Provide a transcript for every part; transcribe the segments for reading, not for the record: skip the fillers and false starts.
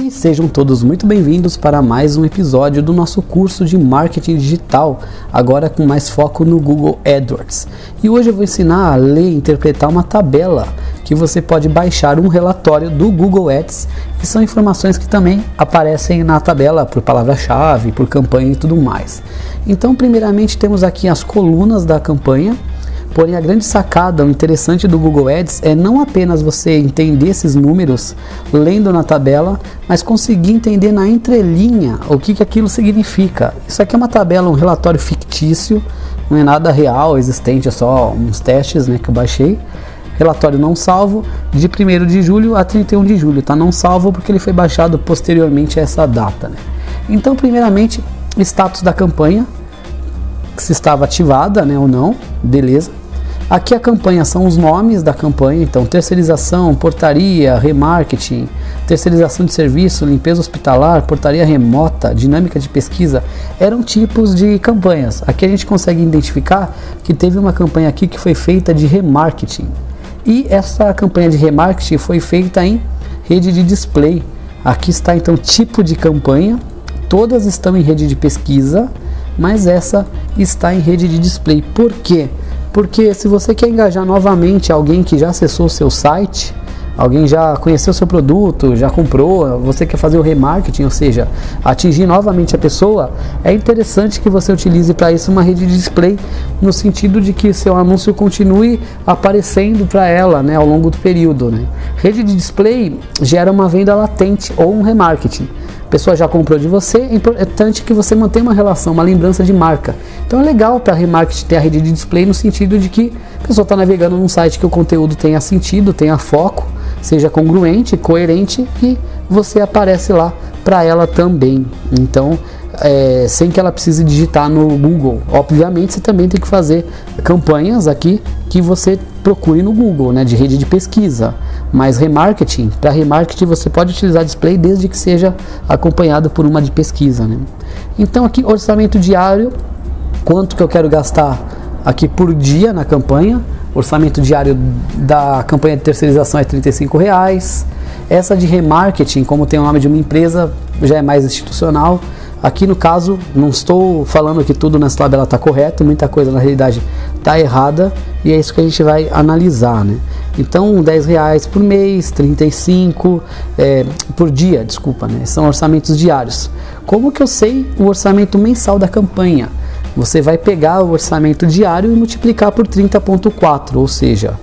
E sejam todos muito bem-vindos para mais um episódio do nosso curso de Marketing Digital, agora com mais foco no Google AdWords. E hoje eu vou ensinar a ler e interpretar uma tabela que você pode baixar um relatório do Google Ads, que são informações que também aparecem na tabela por palavra-chave, por campanha e tudo mais. Então, primeiramente, temos aqui as colunas da campanha. Porém, a grande sacada, o interessante do Google Ads é não apenas você entender esses números lendo na tabela, mas conseguir entender na entrelinha o que aquilo significa. Isso aqui é uma tabela, um relatório fictício, não é nada real, existente, é só uns testes, que eu baixei. Relatório não salvo, de 1º de julho a 31 de julho, tá? Não salvo porque ele foi baixado posteriormente a essa data, Então, primeiramente, status da campanha, se estava ativada, ou não, beleza. Aqui a campanha são os nomes da campanha, então terceirização, portaria, remarketing, terceirização de serviço, limpeza hospitalar, portaria remota, dinâmica de pesquisa, eram tipos de campanhas. Aqui a gente consegue identificar que teve uma campanha aqui que foi feita de remarketing. E essa campanha de remarketing foi feita em rede de display. Aqui está então tipo de campanha, todas estão em rede de pesquisa, mas essa está em rede de display. Por quê? Porque se você quer engajar novamente alguém que já acessou o seu site, alguém já conheceu o seu produto, já comprou, você quer fazer o remarketing, ou seja, atingir novamente a pessoa, é interessante que você utilize para isso uma rede de display, no sentido de que seu anúncio continue aparecendo para ela, ao longo do período. Rede de display gera uma venda latente ou um remarketing. A pessoa já comprou de você, é importante que você mantenha uma relação, uma lembrança de marca. Então é legal para remarketing ter a rede de display no sentido de que a pessoa está navegando num site que o conteúdo tenha sentido, tenha foco, seja congruente, coerente e você aparece lá para ela também. Então, sem que ela precise digitar no Google. Obviamente, você também tem que fazer campanhas aqui que você procure no Google, de rede de pesquisa. Mas remarketing, para remarketing você pode utilizar display desde que seja acompanhado por uma de pesquisa. Então aqui, orçamento diário, quanto que eu quero gastar aqui por dia na campanha. Orçamento diário da campanha de terceirização é R$35. Essa de remarketing, como tem o nome de uma empresa, já é mais institucional. Aqui no caso, não estou falando que tudo nessa tabela está correto, muita coisa na realidade está errada e é isso que a gente vai analisar. Então, R$10 por mês, 35 por dia, desculpa, são orçamentos diários. Como que eu sei o orçamento mensal da campanha? Você vai pegar o orçamento diário e multiplicar por 30,4, ou seja,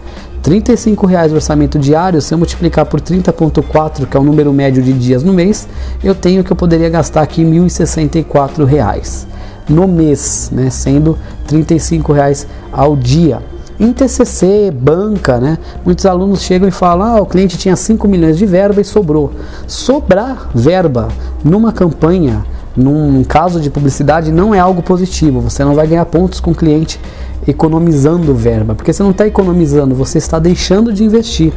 R$35 o orçamento diário, se eu multiplicar por 30,4, que é o número médio de dias no mês, eu tenho que eu poderia gastar aqui R$1.064 no mês, sendo R$35 ao dia. Em TCC, banca, muitos alunos chegam e falam, o cliente tinha 5 milhões de verba e sobrou. Sobrar verba numa campanha, num caso de publicidade, não é algo positivo. Você não vai ganhar pontos com o cliente economizando verba, porque você não está economizando, você está deixando de investir.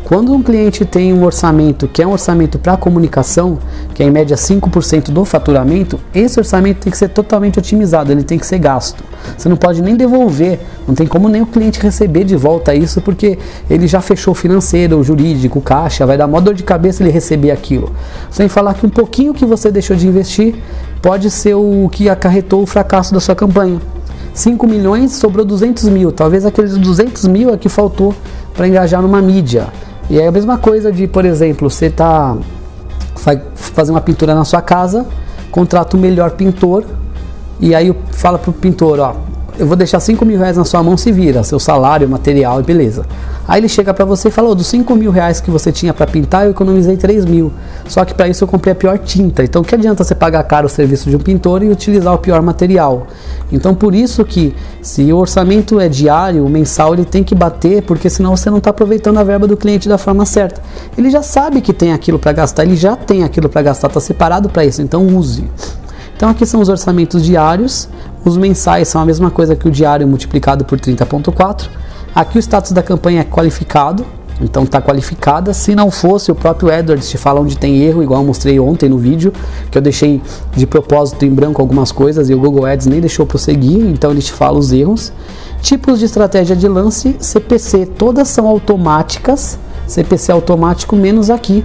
Quando um cliente tem um orçamento que é um orçamento para comunicação, que é em média 5% do faturamento, esse orçamento tem que ser totalmente otimizado, ele tem que ser gasto. Você não pode nem devolver, não tem como nem o cliente receber de volta isso, porque ele já fechou o financeiro, o jurídico, o caixa, vai dar mó dor de cabeça ele receber aquilo. Sem falar que um pouquinho que você deixou de investir pode ser o que acarretou o fracasso da sua campanha. 5 milhões, sobrou 200 mil, talvez aqueles 200 mil é que faltou para engajar numa mídia. E é a mesma coisa de, por exemplo, você vai fazer uma pintura na sua casa, contrata o melhor pintor e aí fala pro pintor, eu vou deixar 5 mil reais na sua mão, se vira, seu salário, material e beleza. Aí ele chega para você e fala, dos 5 mil reais que você tinha para pintar, eu economizei 3 mil. Só que para isso eu comprei a pior tinta. Então que adianta você pagar caro o serviço de um pintor e utilizar o pior material? Então por isso que se o orçamento é diário, o mensal ele tem que bater, porque senão você não está aproveitando a verba do cliente da forma certa. Ele já sabe que tem aquilo para gastar, ele já tem aquilo para gastar, está separado para isso, então use. Então aqui são os orçamentos diários, os mensais são a mesma coisa que o diário multiplicado por 30,4. Aqui o status da campanha é qualificado, então está qualificada. Se não fosse, o próprio AdWords te fala onde tem erro, igual eu mostrei ontem no vídeo, que eu deixei de propósito em branco algumas coisas e o Google Ads nem deixou prosseguir, então ele te fala os erros. Tipos de estratégia de lance, CPC, todas são automáticas, CPC automático menos aqui.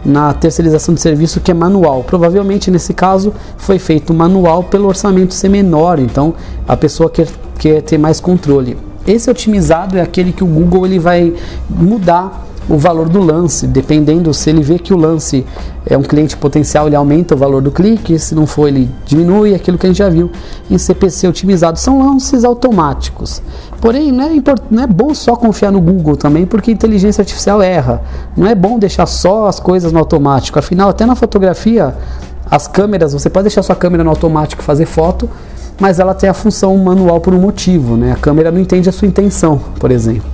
na terceirização de serviço que é manual. Provavelmente nesse caso foi feito manual pelo orçamento ser menor, então a pessoa quer ter mais controle. Esse otimizado é aquele que o Google ele vai mudar o valor do lance, dependendo se ele vê que o lance é um cliente potencial, ele aumenta o valor do clique, se não for ele diminui, aquilo que a gente já viu em CPC otimizado. São lances automáticos, porém não é bom só confiar no Google também, porque a inteligência artificial erra, não é bom deixar só as coisas no automático, afinal até na fotografia, as câmeras, você pode deixar sua câmera no automático fazer foto, mas ela tem a função manual por um motivo, né? A câmera não entende a sua intenção, por exemplo.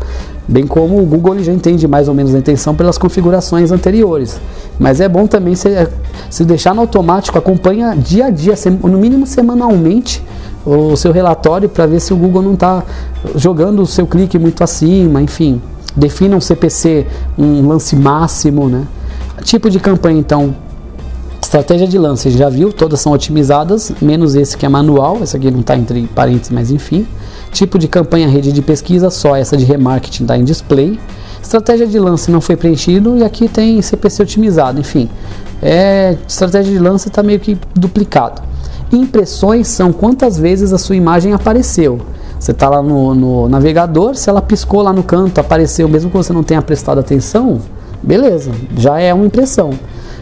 Bem como o Google ele já entende mais ou menos a intenção pelas configurações anteriores. Mas é bom também se deixar no automático, acompanha dia a dia, no mínimo semanalmente, o seu relatório para ver se o Google não está jogando o seu clique muito acima, enfim. Defina um CPC, um lance máximo, né? Tipo de campanha, então, estratégia de lance, já viu, todas são otimizadas, menos esse que é manual, esse aqui não está entre parênteses, mas enfim. Tipo de campanha, rede de pesquisa, só essa de remarketing está em display. Estratégia de lance não foi preenchido e aqui tem CPC otimizado, enfim. Estratégia de lance está meio que duplicado. Impressões são quantas vezes a sua imagem apareceu. Você está lá no navegador, se ela piscou lá no canto, apareceu, mesmo que você não tenha prestado atenção, beleza, já é uma impressão.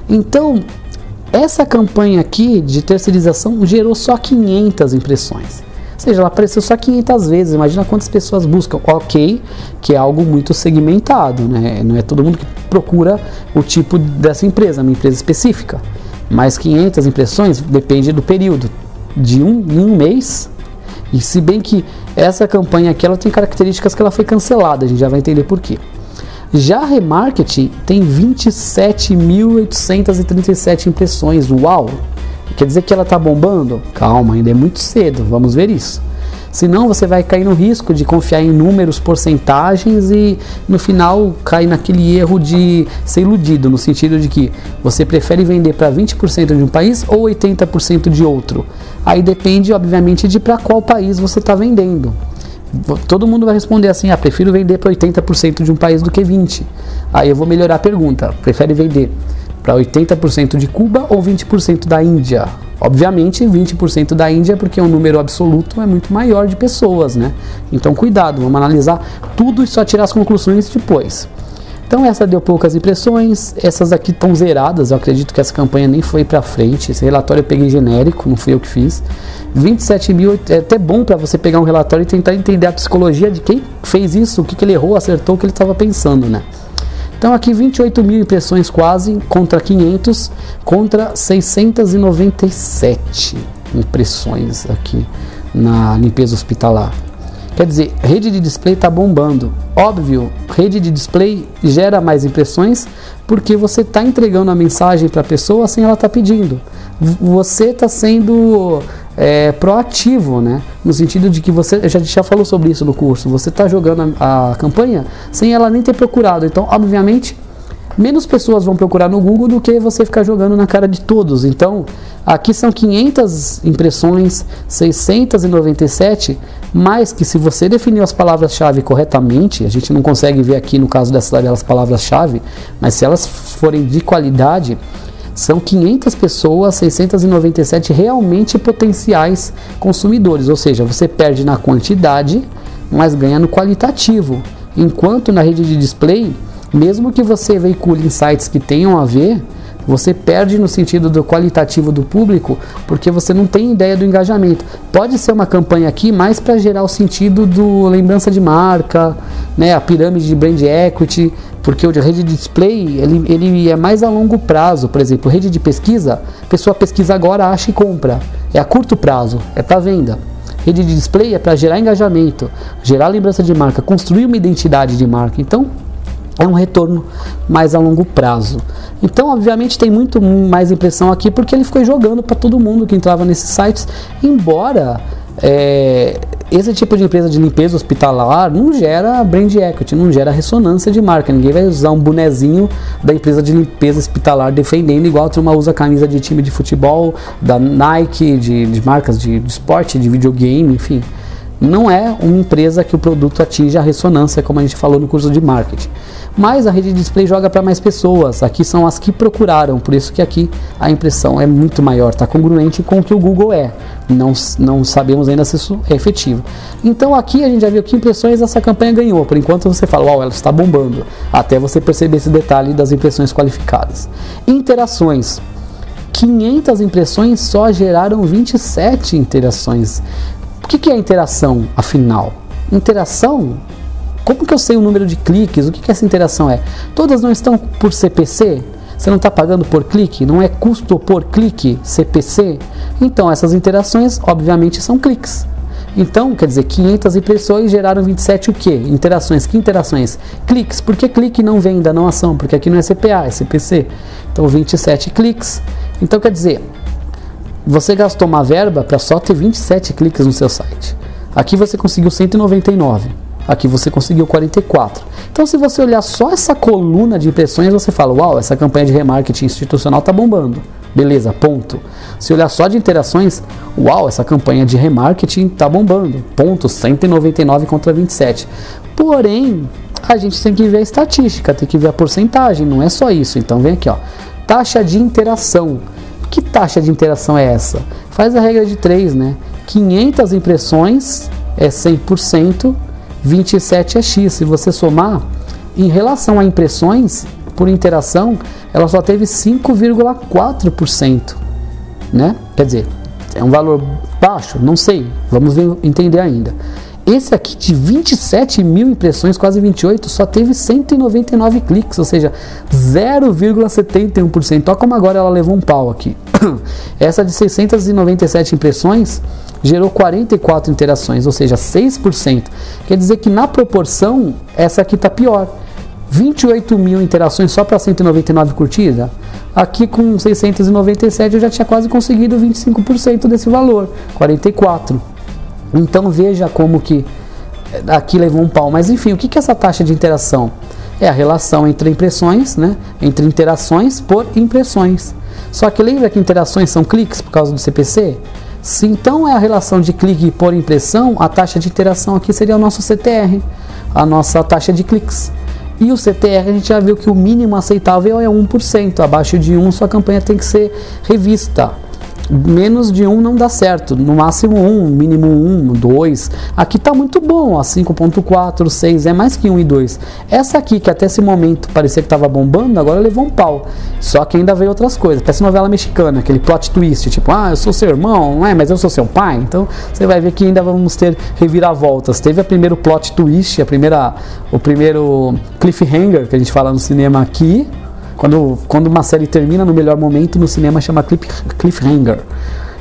Então, essa campanha aqui de terceirização gerou só 500 impressões. Ou seja, ela apareceu só 500 vezes, imagina quantas pessoas buscam. Ok, que é algo muito segmentado, né? Não é todo mundo que procura o tipo dessa empresa, uma empresa específica. Mas 500 impressões depende do período, de um mês. E se bem que essa campanha aqui ela tem características que ela foi cancelada, a gente já vai entender por quê. Já a remarketing tem 27.837 impressões, uau! Quer dizer que ela está bombando? Calma, ainda é muito cedo, vamos ver isso. Senão você vai cair no risco de confiar em números, porcentagens e no final cair naquele erro de ser iludido, no sentido de que você prefere vender para 20% de um país ou 80% de outro. Aí depende, obviamente, de para qual país você está vendendo. Todo mundo vai responder assim, prefiro vender para 80% de um país do que 20%. Aí eu vou melhorar a pergunta, prefere vender para 80% de Cuba ou 20% da Índia? Obviamente 20% da Índia, porque o número absoluto é muito maior de pessoas, né? Então cuidado, vamos analisar tudo e só tirar as conclusões depois. Então essa deu poucas impressões, essas aqui estão zeradas, eu acredito que essa campanha nem foi para frente, esse relatório eu peguei genérico, não fui eu que fiz. 27 mil, é até bom para você pegar um relatório e tentar entender a psicologia de quem fez isso, o que ele errou, acertou, o que ele estava pensando, né? Então aqui 28 mil impressões quase, contra 500, contra 697 impressões aqui na limpeza hospitalar. Quer dizer, rede de display está bombando. Óbvio, rede de display gera mais impressões porque você está entregando a mensagem para a pessoa sem ela estar pedindo. Você está sendo proativo, né? No sentido de que você já falou sobre isso no curso. Você está jogando a campanha sem ela nem ter procurado. Então, obviamente, menos pessoas vão procurar no Google do que você ficar jogando na cara de todos. Então, aqui são 500 impressões, 697, mas que se você definir as palavras-chave corretamente, a gente não consegue ver aqui no caso dessas palavras-chave, mas se elas forem de qualidade, são 500 pessoas, 697 realmente potenciais consumidores, ou seja, você perde na quantidade, mas ganha no qualitativo, enquanto na rede de display, mesmo que você veicule insights que tenham a ver, você perde no sentido do qualitativo do público, porque você não tem ideia do engajamento. Pode ser uma campanha aqui mais para gerar o sentido do lembrança de marca, né, a pirâmide de brand equity, porque o de rede de display ele é mais a longo prazo. Por exemplo, rede de pesquisa, a pessoa pesquisa agora, acha e compra. É a curto prazo, é para venda. Rede de display é para gerar engajamento, gerar lembrança de marca, construir uma identidade de marca. Então, é um retorno mais a longo prazo. Então, obviamente, tem muito mais impressão aqui porque ele ficou jogando para todo mundo que entrava nesses sites, embora esse tipo de empresa de limpeza hospitalar não gera brand equity, não gera ressonância de marca. Ninguém vai usar um bonezinho da empresa de limpeza hospitalar defendendo, igual a turma usa camisa de time de futebol, da Nike, de marcas de esporte, de videogame, enfim. Não é uma empresa que o produto atinja a ressonância, como a gente falou no curso de marketing. mas a rede de display joga para mais pessoas. Aqui são as que procuraram, por isso que aqui a impressão é muito maior, está congruente com o que o Google é. Não sabemos ainda se isso é efetivo. Então aqui a gente já viu que impressões essa campanha ganhou. Por enquanto você fala, uau, ela está bombando, até você perceber esse detalhe das impressões qualificadas. Interações. 500 impressões só geraram 27 interações. O que é interação, afinal? Interação? Como que eu sei o número de cliques? O que essa interação é? Todas não estão por CPC? Você não está pagando por clique? Não é custo por clique, CPC? Então essas interações, obviamente, são cliques. Então, quer dizer, 500 impressões geraram 27 o quê? Interações. Que interações? Cliques. Por que clique não venda, não ação? Porque aqui não é CPA, é CPC. Então, 27 cliques. Então, quer dizer, você gastou uma verba para só ter 27 cliques no seu site. Aqui você conseguiu 199. Aqui você conseguiu 44. Então, se você olhar só essa coluna de impressões, você fala, uau, essa campanha de remarketing institucional está bombando. Beleza, ponto. Se olhar só de interações, uau, essa campanha de remarketing está bombando. Ponto, 199 contra 27. Porém, a gente tem que ver a estatística, tem que ver a porcentagem, não é só isso. Então, vem aqui, ó, taxa de interação. Que taxa de interação é essa? Faz a regra de 3, né? 500 impressões é 100%, 27 é X. Se você somar, em relação a impressões por interação, ela só teve 5,4%, né? Quer dizer, é um valor baixo? Não sei, vamos entender ainda. Esse aqui de 27 mil impressões, quase 28, só teve 199 cliques, ou seja, 0,71%. Olha como agora ela levou um pau aqui. Essa de 697 impressões gerou 44 interações, ou seja, 6%. Quer dizer que na proporção, essa aqui está pior. 28 mil interações só para 199 curtidas. Aqui com 697 eu já tinha quase conseguido 25% desse valor, 44. Então veja como que aqui levou um pau. Mas enfim, o que é essa taxa de interação? É a relação entre impressões, né? Entre interações por impressões. Só que lembra que interações são cliques por causa do CPC? Se então é a relação de clique por impressão, a taxa de interação aqui seria o nosso CTR, a nossa taxa de cliques. E o CTR a gente já viu que o mínimo aceitável é 1%, abaixo de 1 sua campanha tem que ser revista. Menos de 1 não dá certo, no máximo 1, mínimo 1, 2. Aqui tá muito bom, ó, 5.4, 6, é mais que 1 e 2. Essa aqui, que até esse momento parecia que tava bombando, agora levou um pau. Só que ainda veio outras coisas, parece novela mexicana, aquele plot twist, tipo, ah, eu sou seu irmão, não é, mas eu sou seu pai. Então você vai ver que ainda vamos ter reviravoltas. Teve a primeiro plot twist, o primeiro cliffhanger que a gente fala no cinema aqui. Quando uma série termina no melhor momento, no cinema chama cliffhanger.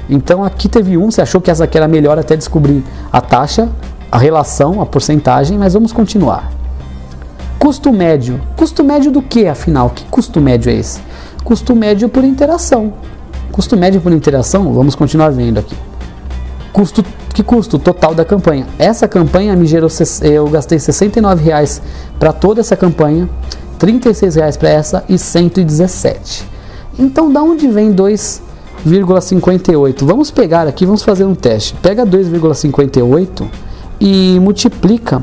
Então aqui teve você achou que essa aqui era melhor até descobrir a taxa, a relação, a porcentagem, mas vamos continuar. Custo médio. Custo médio do que, afinal? Que custo médio é esse? Custo médio por interação. Custo médio por interação, vamos continuar vendo aqui. Que custo total da campanha? Essa campanha me gerou, eu gastei R$ 69,00 para toda essa campanha, R$ 36,00 para essa e 117. Então, da onde vem 2,58? Vamos pegar aqui, vamos fazer um teste. Pega 2,58 e multiplica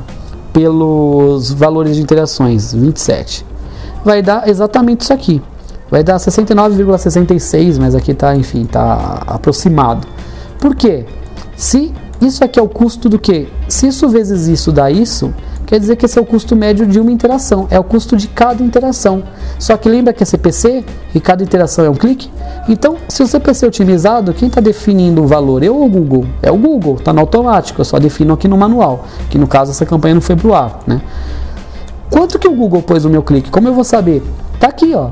pelos valores de interações, 27. Vai dar exatamente isso aqui. Vai dar 69,66, mas aqui tá, enfim, tá aproximado. Por quê? Se isso aqui é o custo do quê? Se isso vezes isso dá isso, quer dizer que esse é o custo médio de uma interação, é o custo de cada interação. Só que lembra que é CPC e cada interação é um clique? Então, se o CPC é otimizado, quem está definindo o valor? Eu ou o Google? É o Google, está no automático, eu só defino aqui no manual, que no caso essa campanha não foi para o ar, né? Quanto que o Google pôs no meu clique? Como eu vou saber? Tá aqui, ó,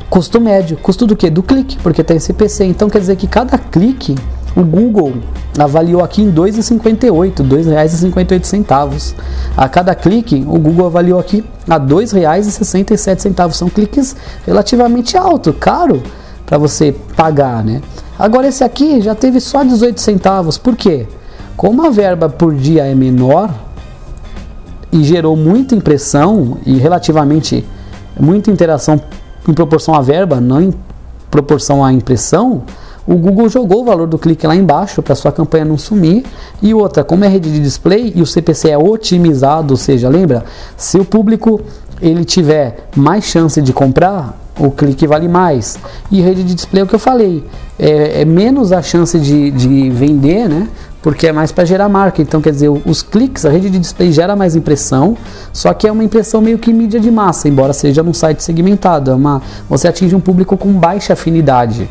custo médio. Custo do quê? Do clique, porque está em CPC. Então quer dizer que cada clique, o Google avaliou aqui em R$ 2,58, R$ 2,58. A cada clique, o Google avaliou aqui a R$ 2,67. São cliques relativamente altos, caro para você pagar, né? Agora esse aqui já teve só 18 centavos. Por quê? Como a verba por dia é menor e gerou muita impressão e relativamente muita interação em proporção à verba, não em proporção à impressão, o Google jogou o valor do clique lá embaixo para sua campanha não sumir. E outra, como é rede de display e o CPC é otimizado, ou seja, lembra, se o público ele tiver mais chance de comprar, o clique vale mais. E rede de display é o que eu falei, é menos a chance de vender, né? Porque é mais para gerar marca. Então, quer dizer, os cliques, a rede de display gera mais impressão, só que é uma impressão meio que mídia de massa, embora seja num site segmentado. Você atinge um público com baixa afinidade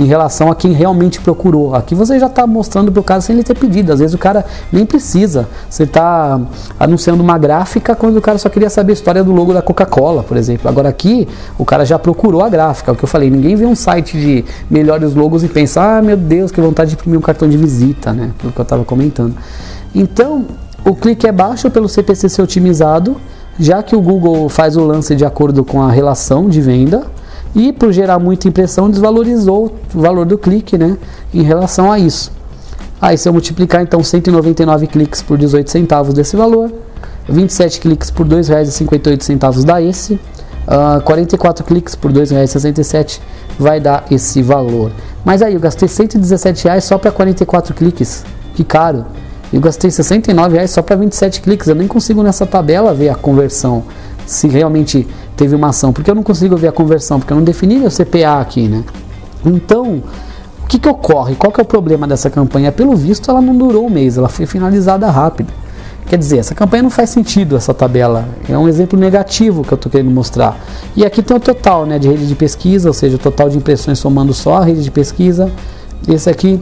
em relação a quem realmente procurou. Aqui você já está mostrando para o cara sem ele ter pedido. Às vezes o cara nem precisa. Você está anunciando uma gráfica quando o cara só queria saber a história do logo da Coca-Cola, por exemplo. Agora aqui o cara já procurou a gráfica. É o que eu falei, ninguém vê um site de melhores logos e pensa, ah, meu Deus, que vontade de imprimir um cartão de visita, né? Pelo que eu estava comentando. Então, o clique é baixo pelo CPC ser otimizado, já que o Google faz o lance de acordo com a relação de venda. E por gerar muita impressão, desvalorizou o valor do clique, né, em relação a isso. Aí se eu multiplicar então 199 cliques por 18 centavos desse valor, 27 cliques por R$ 2,58 dá esse, 44 cliques por R$ 2,67 vai dar esse valor. Mas aí eu gastei R$ 117 só para 44 cliques, que caro. Eu gastei R$ 69 só para 27 cliques, eu nem consigo nessa tabela ver a conversão, se realmente teve uma ação, porque eu não consigo ver a conversão, porque eu não defini meu CPA aqui, né? Então, o que ocorre? Qual que é o problema dessa campanha? Pelo visto, ela não durou um mês, ela foi finalizada rápido. Quer dizer, essa campanha não faz sentido, essa tabela. É um exemplo negativo que eu estou querendo mostrar. E aqui tem o total, né, de rede de pesquisa, ou seja, o total de impressões somando só a rede de pesquisa. Esse aqui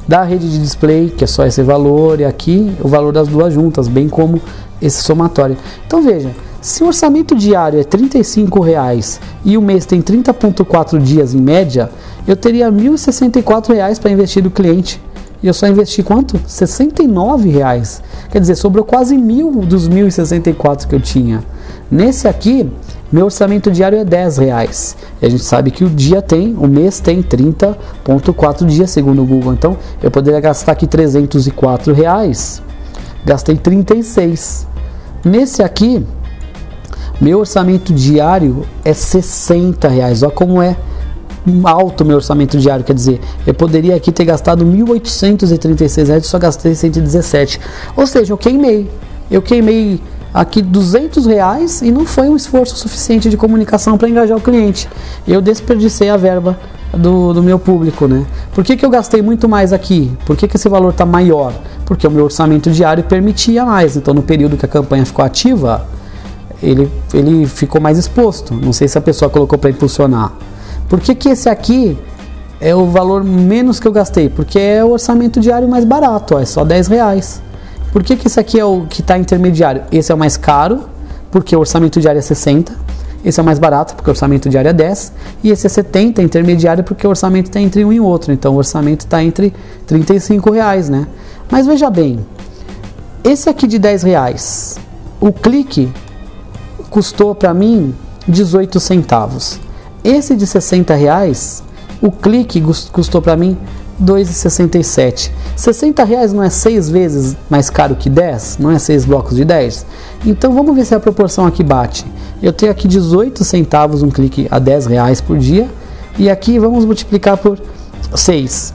da rede de display, que é só esse valor, e aqui o valor das duas juntas, bem como esse somatório. Então veja, se o orçamento diário é R$ 35,00 e o mês tem 30,4 dias em média, eu teria R$ 1.064 para investir do cliente. E eu só investi quanto? R$ 69,00. Quer dizer, sobrou quase 1.000 dos 1.064 que eu tinha. Nesse aqui, meu orçamento diário é R$ 10,00. E a gente sabe que o mês tem 30,4 dias, segundo o Google. Então, eu poderia gastar aqui R$ 304,00. Gastei 36. Nesse aqui, meu orçamento diário é R$ 60,00. Olha como é alto meu orçamento diário. Quer dizer, eu poderia aqui ter gastado R$ 1.836 e só gastei 117. Ou seja, eu queimei aqui R$ 200 e não foi um esforço suficiente de comunicação para engajar o cliente. Eu desperdicei a verba do meu público, né? Por que eu gastei muito mais aqui? Por que esse valor está maior? Porque o meu orçamento diário permitia mais. Então, no período que a campanha ficou ativa, ele ficou mais exposto. Não sei se a pessoa colocou para impulsionar. Por que esse aqui é o valor menos que eu gastei? Porque é o orçamento diário mais barato, ó, é só R$ 10,00. Por que esse aqui é o que está intermediário? Esse é o mais caro, porque o orçamento diário é 60. Esse é o mais barato, porque o orçamento diário é 10. E esse é 70, intermediário, porque o orçamento está entre um e outro. Então o orçamento está entre R$ 35,00, né? Mas veja bem, esse aqui de R$ 10,00, o clique custou para mim 18 centavos. Esse de R$ 60,00, o clique custou para mim R$ 2,67. R$ 60,00 não é 6 vezes mais caro que 10? Não é 6 blocos de 10? Então vamos ver se a proporção aqui bate. Eu tenho aqui 18 centavos um clique a R$ 10,00 por dia. E aqui vamos multiplicar por 6.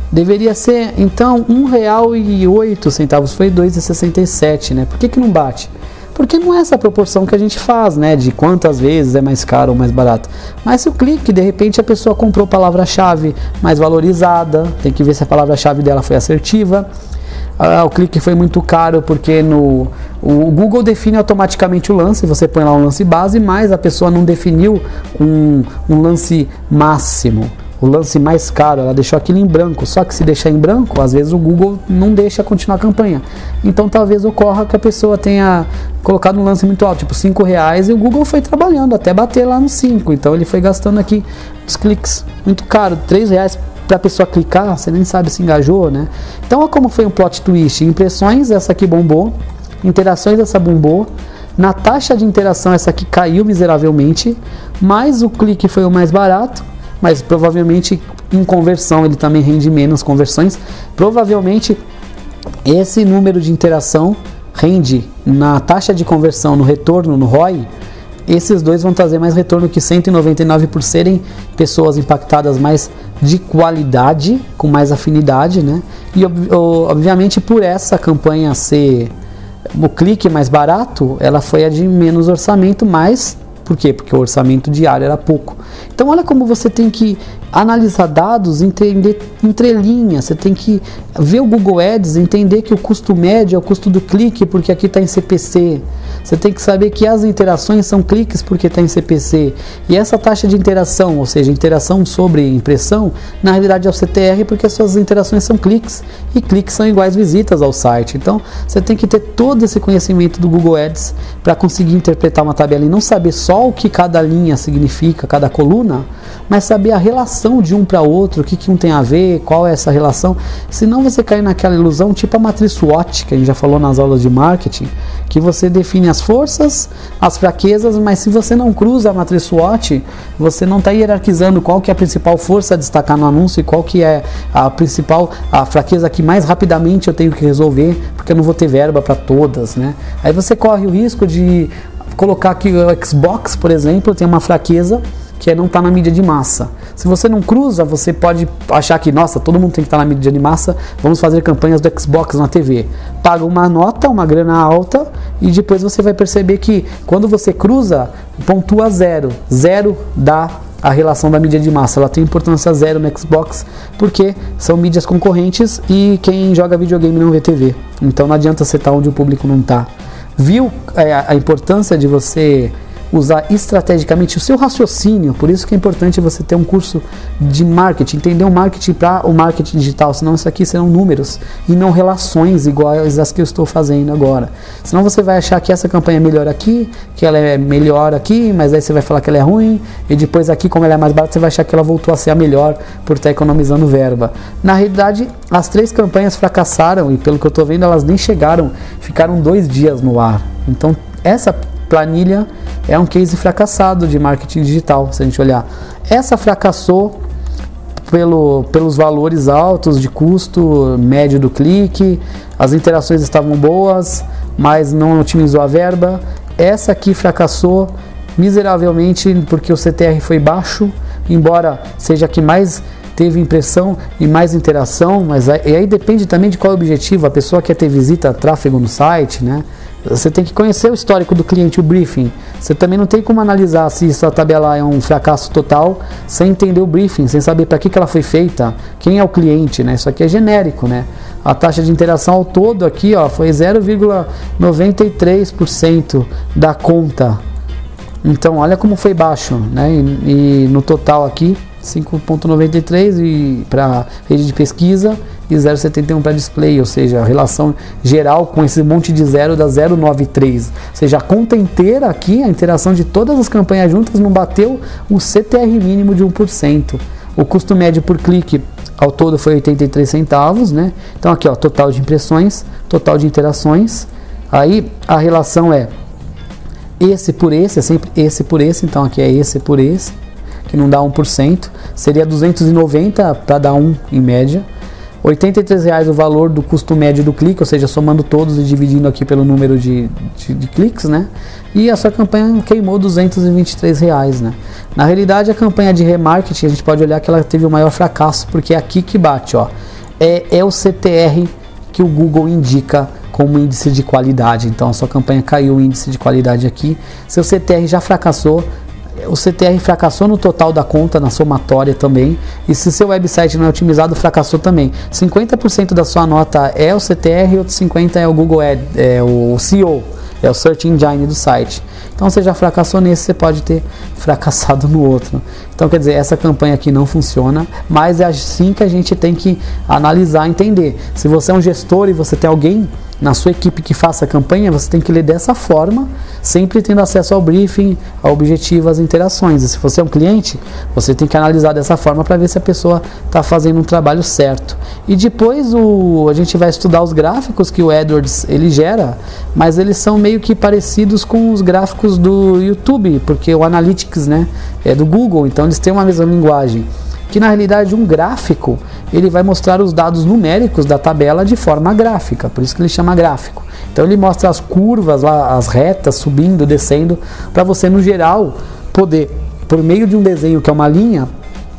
Deveria ser então R$ 1,08, foi R$ 2,67, né? Por que não bate? Porque não é essa proporção que a gente faz, né, de quantas vezes é mais caro ou mais barato. Mas se o clique, de repente a pessoa comprou palavra-chave mais valorizada, tem que ver se a palavra-chave dela foi assertiva. O clique foi muito caro porque o Google define automaticamente o lance, você põe lá um lance base, mas a pessoa não definiu um lance máximo. O lance mais caro, ela deixou aquilo em branco, só que se deixar em branco, às vezes o Google não deixa continuar a campanha. Então talvez ocorra que a pessoa tenha colocado um lance muito alto, tipo R$5, e o Google foi trabalhando até bater lá nos 5, então ele foi gastando aqui os cliques muito caro, R$3 para a pessoa clicar, você nem sabe se engajou, né? Então olha como foi um plot twist, impressões, essa aqui bombou, interações, essa bombou, na taxa de interação essa aqui caiu miseravelmente, mas o clique foi o mais barato, mas provavelmente em conversão ele também rende menos conversões. Provavelmente esse número de interação rende na taxa de conversão, no retorno, no ROI. Esses dois vão trazer mais retorno que 199 por serem pessoas impactadas mais de qualidade, com mais afinidade, né? E obviamente por essa campanha ser o clique mais barato, ela foi a de menos orçamento, mas por quê? Porque o orçamento diário era pouco. Então olha como você tem que analisar dados, entender entrelinhas, você tem que ver o Google Ads, entender que o custo médio é o custo do clique, porque aqui está em CPC. Você tem que saber que as interações são cliques porque está em CPC. E essa taxa de interação, ou seja, interação sobre impressão, na realidade é o CTR, porque as suas interações são cliques, e cliques são iguais visitas ao site. Então você tem que ter todo esse conhecimento do Google Ads para conseguir interpretar uma tabela e não saber só o que cada linha significa, cada coluna, mas saber a relação de um para outro, o que um tem a ver, qual é essa relação. Senão você cai naquela ilusão, tipo a matriz SWOT, que a gente já falou nas aulas de marketing, que você define as forças, as fraquezas, mas se você não cruza a matriz SWOT, você não está hierarquizando qual que é a principal força a destacar no anúncio e qual que é a fraqueza que mais rapidamente eu tenho que resolver, porque eu não vou ter verba para todas, né? Aí você corre o risco de colocar que o Xbox, por exemplo, tem uma fraqueza que é não estar na mídia de massa. Se você não cruza, você pode achar que, nossa, todo mundo tem que estar na mídia de massa, vamos fazer campanhas do Xbox na TV. Paga uma nota, uma grana alta, e depois você vai perceber que quando você cruza, pontua zero. Zero dá a relação da mídia de massa, ela tem importância zero no Xbox, porque são mídias concorrentes e quem joga videogame não vê TV. Então não adianta você estar onde o público não está. Viu a importância de você usar estrategicamente o seu raciocínio? Por isso que é importante você ter um curso de marketing, entender o marketing para o marketing digital, senão isso aqui serão números e não relações iguais às que eu estou fazendo agora. Senão você vai achar que essa campanha é melhor aqui, que ela é melhor aqui, mas aí você vai falar que ela é ruim, e depois aqui, como ela é mais barata, você vai achar que ela voltou a ser a melhor por estar economizando verba. Na realidade, as 3 campanhas fracassaram e pelo que eu estou vendo, elas nem chegaram, ficaram 2 dias no ar. Então essa planilha é um case fracassado de marketing digital, se a gente olhar. Essa fracassou pelos valores altos de custo médio do clique, as interações estavam boas, mas não otimizou a verba. Essa aqui fracassou miseravelmente porque o CTR foi baixo, embora seja a que mais teve impressão e mais interação, mas aí depende também de qual é o objetivo. A pessoa quer ter visita, tráfego no site, né? Você tem que conhecer o histórico do cliente, o briefing. Você também não tem como analisar se sua tabela é um fracasso total sem entender o briefing, sem saber para que ela foi feita, quem é o cliente, né? Isso aqui é genérico, né? A taxa de interação ao todo aqui, ó, foi 0,93% da conta. Então, olha como foi baixo, né? E no total aqui, 5,93 e para rede de pesquisa e 0,71 para display, ou seja, a relação geral com esse monte de zero dá 0,93. Ou seja, a conta inteira aqui, a interação de todas as campanhas juntas não bateu o CTR mínimo de 1%. O custo médio por clique ao todo foi 83 centavos, né? Então aqui, ó, total de impressões, total de interações. Aí a relação é esse por esse, é sempre esse por esse, então aqui é esse por esse, que não dá 1%, seria 290 para dar 1 em média. R$ 83,00 o valor do custo médio do clique, ou seja, somando todos e dividindo aqui pelo número de cliques, né? E a sua campanha queimou R$ 223,00, né? Na realidade, a campanha de remarketing, a gente pode olhar que ela teve o maior fracasso, porque é aqui que bate, ó. É o CTR que o Google indica como índice de qualidade. Então, a sua campanha caiu o índice de qualidade aqui. Seu CTR já fracassou. O CTR fracassou no total da conta, na somatória também, e se seu website não é otimizado, fracassou também. 50% da sua nota é o CTR e outros 50% é o Google Ads, é o SEO, é o Search Engine do site. Então você já fracassou nesse, você pode ter fracassado no outro. Então quer dizer, essa campanha aqui não funciona, mas é assim que a gente tem que analisar, entender. Se você é um gestor e você tem alguém na sua equipe que faça a campanha, você tem que ler dessa forma, sempre tendo acesso ao briefing, ao objetivo, às interações. E se você é um cliente, você tem que analisar dessa forma para ver se a pessoa está fazendo um trabalho certo. E depois a gente vai estudar os gráficos que o AdWords ele gera, mas eles são meio que parecidos com os gráficos do YouTube, porque o Analytics, né, é do Google, então eles têm uma mesma linguagem. Que na realidade um gráfico ele vai mostrar os dados numéricos da tabela de forma gráfica, por isso que ele chama gráfico. Então ele mostra as curvas, lá, as retas subindo, descendo, para você no geral poder, por meio de um desenho que é uma linha,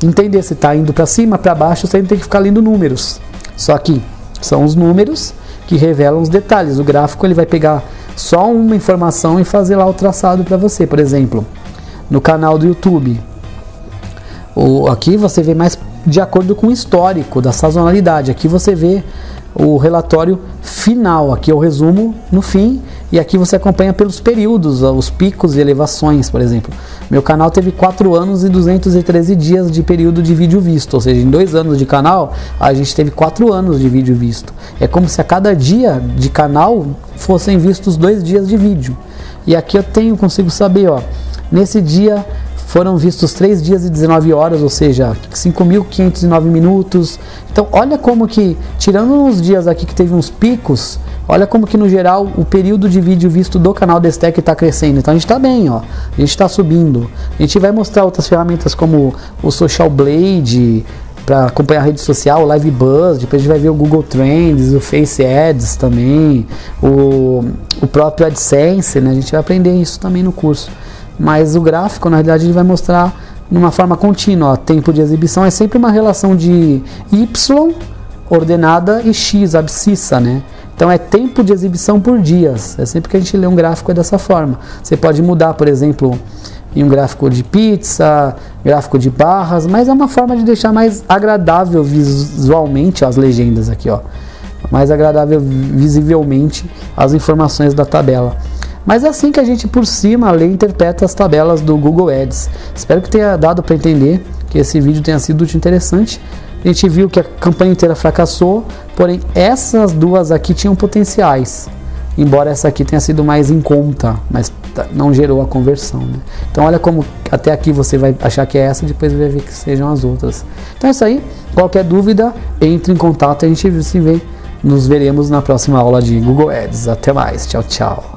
entender se está indo para cima, para baixo, você tem que ficar lendo números. Só que são os números que revelam os detalhes. O gráfico ele vai pegar só uma informação e fazer lá o traçado para você. Por exemplo, no canal do YouTube, aqui você vê mais de acordo com o histórico da sazonalidade. Aqui você vê o relatório final, aqui é o resumo no fim, e aqui você acompanha pelos períodos, os picos e elevações. Por exemplo, meu canal teve 4 anos e 213 dias de período de vídeo visto, ou seja, em 2 anos de canal, a gente teve 4 anos de vídeo visto. É como se a cada dia de canal fossem vistos 2 dias de vídeo. E aqui eu consigo saber, ó, nesse dia foram vistos 3 dias e 19 horas, ou seja, 5.509 minutos. Então, olha como que, tirando uns dias aqui que teve uns picos, olha como que no geral o período de vídeo visto do canal Destec está crescendo. Então a gente está bem, ó, a gente está subindo. A gente vai mostrar outras ferramentas como o Social Blade, para acompanhar a rede social, o Live Buzz, depois a gente vai ver o Google Trends, o Face Ads também, o próprio AdSense, né? A gente vai aprender isso também no curso. Mas o gráfico, na realidade, ele vai mostrar de uma forma contínua. Tempo de exibição é sempre uma relação de Y ordenada e X, abscissa, né? Então é tempo de exibição por dias. É sempre que a gente lê um gráfico é dessa forma. Você pode mudar, por exemplo, em um gráfico de pizza, gráfico de barras, mas é uma forma de deixar mais agradável visualmente as legendas aqui, ó. Mais agradável visivelmente as informações da tabela. Mas é assim que a gente, por cima, lê e interpreta as tabelas do Google Ads. Espero que tenha dado para entender, que esse vídeo tenha sido útil e interessante. A gente viu que a campanha inteira fracassou, porém essas duas aqui tinham potenciais. Embora essa aqui tenha sido mais em conta, mas não gerou a conversão, né? Então olha como até aqui você vai achar que é essa, depois vai ver que sejam as outras. Então é isso aí. Qualquer dúvida, entre em contato e a gente se vê. Nos veremos na próxima aula de Google Ads. Até mais. Tchau, tchau.